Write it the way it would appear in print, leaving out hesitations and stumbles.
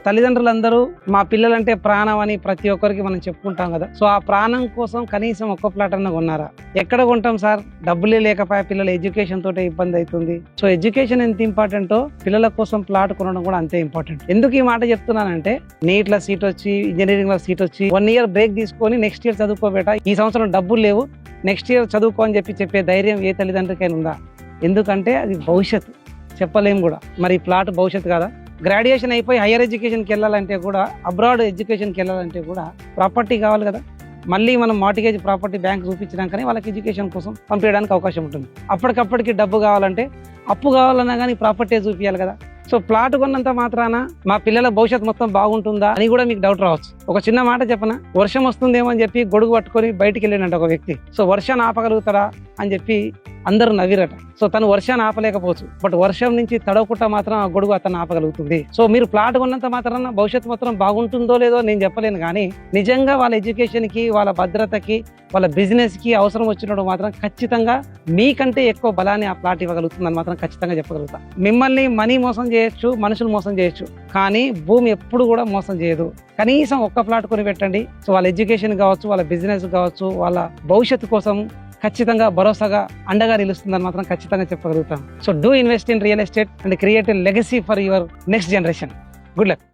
తల్లిదండ్రులందరూ మా పిల్లలంటే ప్రాణం అని ప్రతి ఒక్కరికి మనం చెప్పుకుంటాం కదా. సో ఆ ప్రాణం కోసం కనీసం ఒక్క ప్లాట్ అన్న కొన్నారా? ఎక్కడ కొంటాం సార్? డబ్బులే లేకపోయా, పిల్లల ఎడ్యుకేషన్ తోటే ఇబ్బంది అవుతుంది. సో ఎడ్యుకేషన్ ఎంత ఇంపార్టెంటో పిల్లల కోసం ప్లాట్ కొనడం కూడా అంతే ఇంపార్టెంట్. ఎందుకు ఈ మాట చెప్తున్నానంటే, నీట్ లో సీట్ వచ్చి, ఇంజనీరింగ్ లో సీట్ వచ్చి 1 year బ్రేక్ తీసుకొని నెక్స్ట్ ఇయర్ చదువుకోబేట, ఈ సంవత్సరం డబ్బులు లేవు, నెక్స్ట్ ఇయర్ చదువుకో అని చెప్పే ధైర్యం ఏ తల్లిదండ్రికైనా ఉందా? ఎందుకంటే అది భవిష్యత్తు, చెప్పలేము కూడా. మరి ప్లాట్ భవిష్యత్తు కదా. గ్రాడ్యుయేషన్ అయిపోయి హైయర్ ఎడ్యుకేషన్కి వెళ్ళాలంటే కూడా, అబ్రాడ్ ఎడ్యుకేషన్కి వెళ్ళాలంటే కూడా ప్రాపర్టీ కావాలి కదా. మళ్ళీ మనం మార్టిగేజ్ ప్రాపర్టీ బ్యాంక్ చూపించినాకనే వాళ్ళకి ఎడ్యుకేషన్ కోసం పంపించడానికి అవకాశం ఉంటుంది. అప్పటికప్పటికి డబ్బు కావాలంటే, అప్పు కావాలన్నా కానీ ప్రాపర్టీ చూపించాలి కదా. సో ప్లాట్ కొన్నంత మాత్రాన మా పిల్లల భవిష్యత్తు మొత్తం బాగుంటుందా అని కూడా మీకు డౌట్ రావచ్చు. ఒక చిన్న మాట చెప్పనా, వర్షం వస్తుందేమో అని చెప్పి గొడుగు పట్టుకొని బయటికి వెళ్ళినట్టు ఒక వ్యక్తి. సో వర్షాన్ని ఆపగలుగుతాడా అని చెప్పి అందరూ నవ్విరట. సో తను వర్షాన్ని ఆపలేకపోవచ్చు, బట్ వర్షం నుంచి తడవకుండా మాత్రం ఆ గొడుగు అతను ఆపగలుగుతుంది. సో మీరు ప్లాట్ కొన్నంత మాత్రాన భవిష్యత్తు మాత్రం బాగుంటుందో లేదో నేను చెప్పలేను, కానీ నిజంగా వాళ్ళ ఎడ్యుకేషన్కి, వాళ్ళ భద్రతకి, వాళ్ళ బిజినెస్కి అవసరం వచ్చినప్పుడు మాత్రం ఖచ్చితంగా మీకంటే ఎక్కువ బలాన్ని ఆ ప్లాట్ ఇవ్వగలుగుతుందని మాత్రం ఖచ్చితంగా చెప్పగలుగుతా. మిమ్మల్ని మనీ మోసం చేయొచ్చు, మనుషులు మోసం చేయొచ్చు, కానీ భూమి ఎప్పుడు కూడా మోసం చేయదు. కనీసం ఒక్క ప్లాట్ కొని పెట్టండి. సో వాళ్ళ ఎడ్యుకేషన్ కావచ్చు, వాళ్ళ బిజినెస్ కావచ్చు, వాళ్ళ భవిష్యత్తు కోసం ఖచ్చితంగా భరోసాగా అండగా నిలుస్తుందని మాత్రం ఖచ్చితంగా చెప్పగలుగుతాం. So do invest in real estate and create a legacy for your next generation. Good luck.